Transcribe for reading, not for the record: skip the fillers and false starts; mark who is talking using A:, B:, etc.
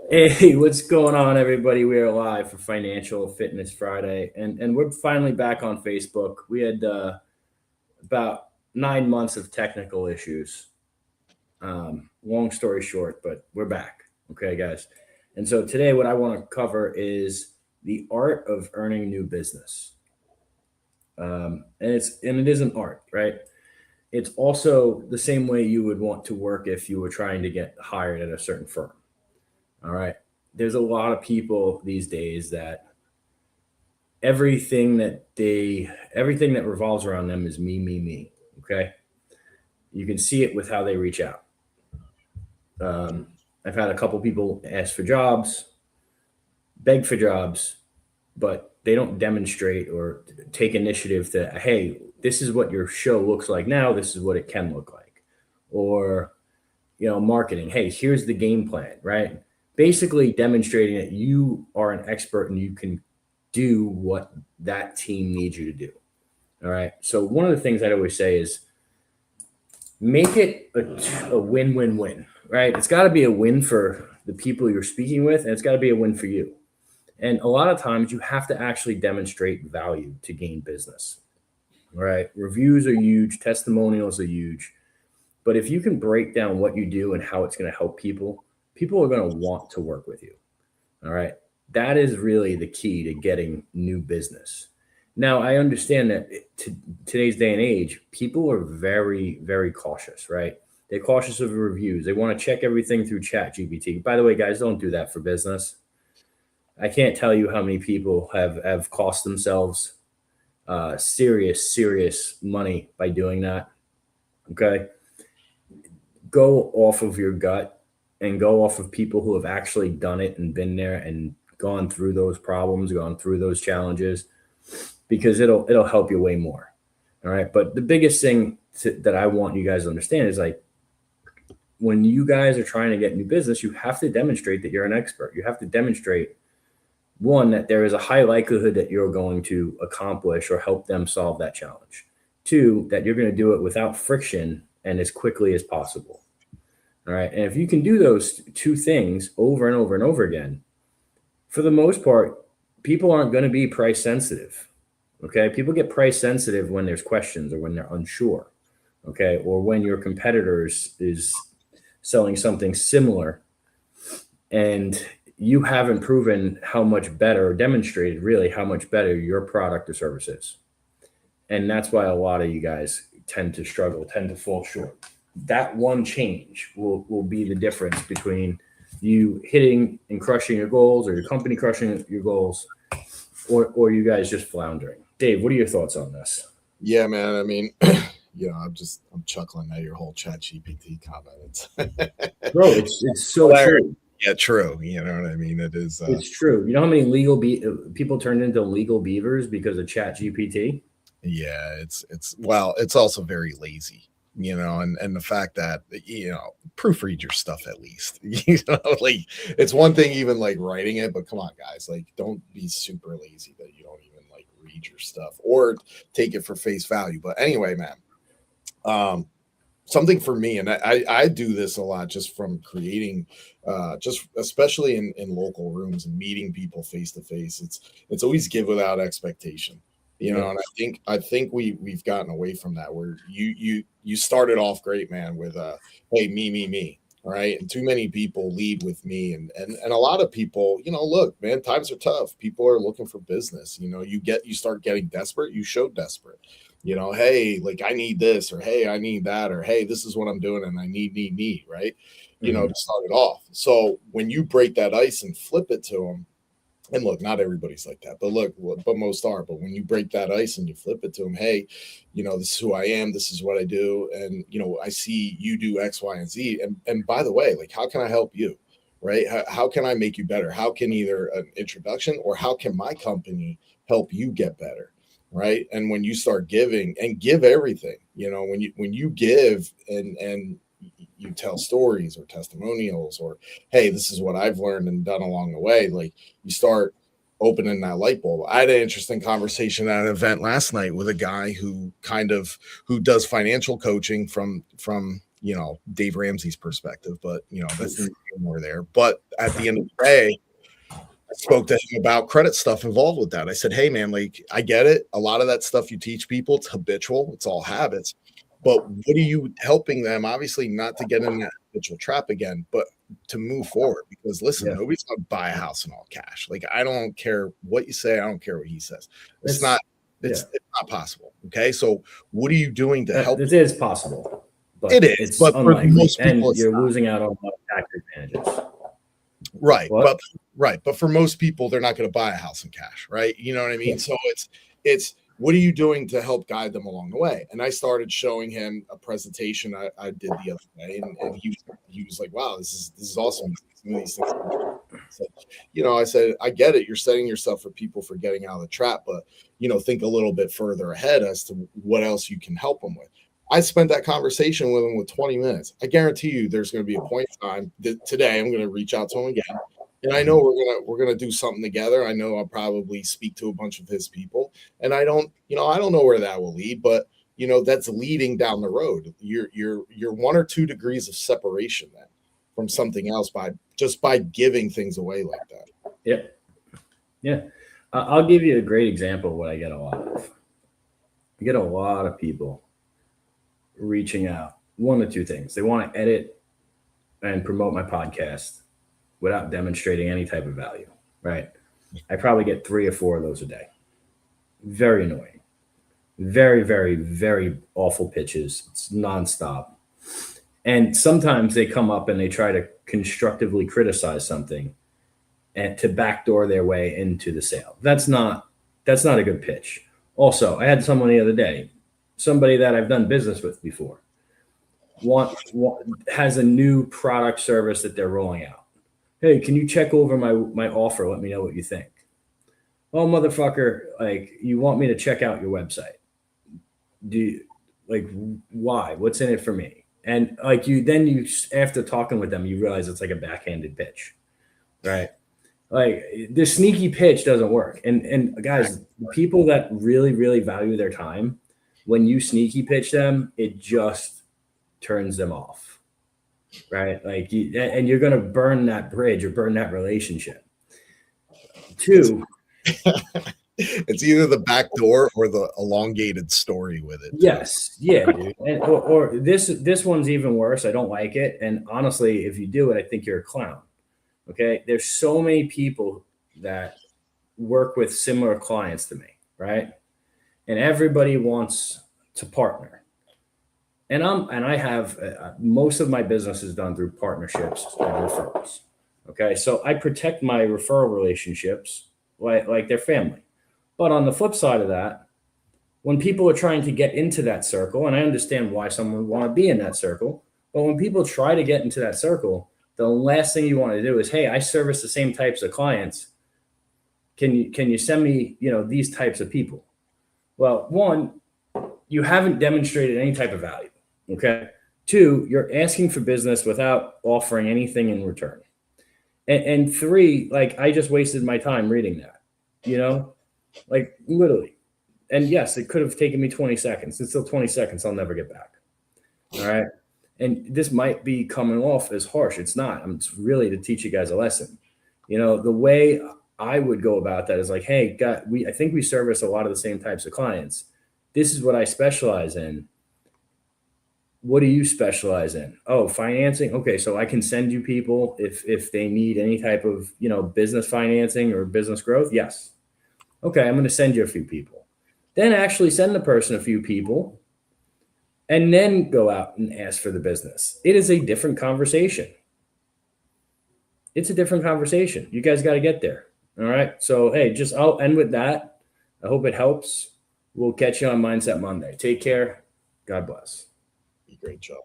A: Hey, what's going on, everybody? We are live for Financial Fitness Friday, and we're finally back on Facebook. We had about 9 months of technical issues. Long story short, but we're back. Okay, guys. And so today, what I want to cover is the art of earning new business. And it is an art, right? It's also the same way you would want to work if you were trying to get hired at a certain firm. All right. There's a lot of people these days that everything that revolves around them is me, me, me. Okay. You can see it with how they reach out. Um, I've had a couple people ask for jobs, beg for jobs, but they don't demonstrate or take initiative to, hey, this is what your show looks like now. This is what it can look like. Or, marketing. Hey, here's the game plan, right? Basically demonstrating that you are an expert and you can do what that team needs you to do. All right. So one of the things I'd always say is make it a win-win-win, right? It's got to be a win for the people you're speaking with, and it's got to be a win for you. And a lot of times you have to actually demonstrate value to gain business. All right. Reviews are huge, testimonials are huge. But if you can break down what you do and how it's going to help people, people are going to want to work with you. All right. That is really the key to getting new business. Now, I understand that today's day and age, people are very, very cautious, right? They're cautious of reviews. They want to check everything through Chat GPT. By the way, guys, don't do that for business. I can't tell you how many people have cost themselves serious money by doing that. Okay. Go off of your gut and go off of people who have actually done it and been there and gone through those problems, gone through those challenges, because it'll help you way more. All right. But the biggest thing that I want you guys to understand is like when you guys are trying to get new business, you have to demonstrate that you're an expert. You have to demonstrate one, that there is a high likelihood that you're going to accomplish or help them solve that challenge. Two, that you're going to do it without friction and as quickly as possible. All right. And if you can do those two things over and over and over again, for the most part, people aren't going to be price sensitive. Okay. People get price sensitive when there's questions or when they're unsure. Okay. Or when your competitor is selling something similar and you haven't proven how much better, or demonstrated really how much better your product or service is. And that's why a lot of you guys tend to struggle, tend to fall short. That one change will be the difference between you hitting and crushing your goals or your company crushing your goals or you guys just floundering. Dave, what are your thoughts on this?
B: Yeah, man. I mean, I'm chuckling at your whole Chat GPT comment.
A: Bro, it's so
B: Hilarious.
A: true.
B: Yeah, true. You know what I mean? It is.
A: It's true. You know how many people turned into legal beavers because of Chat GPT?
B: Yeah, it's also very lazy. And the fact that proofread your stuff at least. Like it's one thing even like writing it, but come on, guys, like don't be super lazy that you don't even like read your stuff or take it for face value. But anyway, man, um, something for me, and I do this a lot just from creating, just especially in local rooms and meeting people face to face. It's always give without expectation.
A: Yeah.
B: And I think we've gotten away from that where you started off great, man, with hey, me, right? And too many people lead with me, and a lot of people, look, man, times are tough. People are looking for business. You start getting desperate. You show desperate. Hey, like I need this, or hey, I need that, or hey, this is what I'm doing, and I need, right?
A: Mhm.
B: To start it off. So when you break that ice and flip it to them, and look, not everybody's like that, but look, but most are. But when you break that ice and you flip it to them, hey, this is who I am, this is what I do, and I see you do X, Y, and Z, and by the way, like, how can I help you? Right? How can I make you better? How can either an introduction or how can my company help you get better? Right? And when you start giving and give everything, when you give and you tell stories or testimonials or hey, this is what I've learned and done along the way, like you start opening that light bulb. I had an interesting conversation at an event last night with a guy who does financial coaching from Dave Ramsey's perspective, but that's more there. But at the end of the day, I spoke to him about credit stuff involved with that. I said, hey man, like I get it. A lot of that stuff you teach people, it's habitual, it's all habits. But what are you helping them? Obviously, not to get in that habitual trap again, but to move forward. Because listen, nobody's gonna buy a house in all cash. Like I don't care what you say, I don't care what he says. It's not possible. Okay. So what are you doing to help?
A: It is possible. But
B: it is,
A: it's
B: but
A: unlikely,
B: for most people,
A: and you're losing out on a lot of tax advantages.
B: Right. But for most people, they're not going to buy a house in cash. Right. You know what I mean? Yeah. So it's what are you doing to help guide them along the way? And I started showing him a presentation I did the other day, and he was like, wow, this is awesome. Some of these things. So, I said, I get it. You're setting yourself for people for getting out of the trap, but think a little bit further ahead as to what else you can help them with. I spent that conversation with him with 20 minutes. I guarantee you there's going to be a point in time that today I'm going to reach out to him again. And I know we're going to do something together. I know I'll probably speak to a bunch of his people, and I don't know where that will lead, but that's leading down the road. You're 1 or 2 degrees of separation then from something else by giving things away like that.
A: Yeah. I'll give you a great example of what I get a lot of. I get a lot of people reaching out. 1 of 2 things. They want to edit and promote my podcast without demonstrating any type of value, right? I probably get 3 or 4 of those a day. Very annoying. Very, very, very awful pitches. It's nonstop. And sometimes they come up and they try to constructively criticize something and to backdoor their way into the sale. That's not a good pitch. Also, I had someone the other day, somebody that I've done business with before, has a new product service that they're rolling out. Hey, can you check over my offer? Let me know what you think. Oh, motherfucker, like you want me to check out your website. Why? What's in it for me? And after talking with them, you realize it's like a backhanded pitch, right? Like the sneaky pitch doesn't work. And guys, people that really, really value their time, when you sneaky pitch them, it just turns them off, right? Like and you're going to burn that bridge or burn that relationship. 2.
B: It's either the back door or the elongated story with it.
A: Yes. Yeah, dude. And, or this one's even worse. I don't like it. And honestly, if you do it, I think you're a clown. Okay. There's so many people that work with similar clients to me, right? And everybody wants to partner. And I have most of my business is done through partnerships and referrals. Okay. So I protect my referral relationships like they're family. But on the flip side of that, when people are trying to get into that circle, and I understand why someone would want to be in that circle, but when people try to get into that circle, the last thing you want to do is, hey, I service the same types of clients. Can you send me, these types of people? Well, 1, you haven't demonstrated any type of value. Okay. 2, you're asking for business without offering anything in return. And 3, like I just wasted my time reading that, like literally. And yes, it could have taken me 20 seconds. It's still 20 seconds I'll never get back. All right. And this might be coming off as harsh. It's not. It's really to teach you guys a lesson. The way I would go about that is like, hey, I think we service a lot of the same types of clients. This is what I specialize in. What do you specialize in? Oh, financing. Okay. So I can send you people if they need any type of, business financing or business growth. Yes. Okay. I'm going to send you a few people. Then actually send the person a few people and then go out and ask for the business. It is a different conversation. It's a different conversation. You guys got to get there. All right. So, hey, I'll end with that. I hope it helps. We'll catch you on Mindset Monday. Take care. God bless.
B: Great job.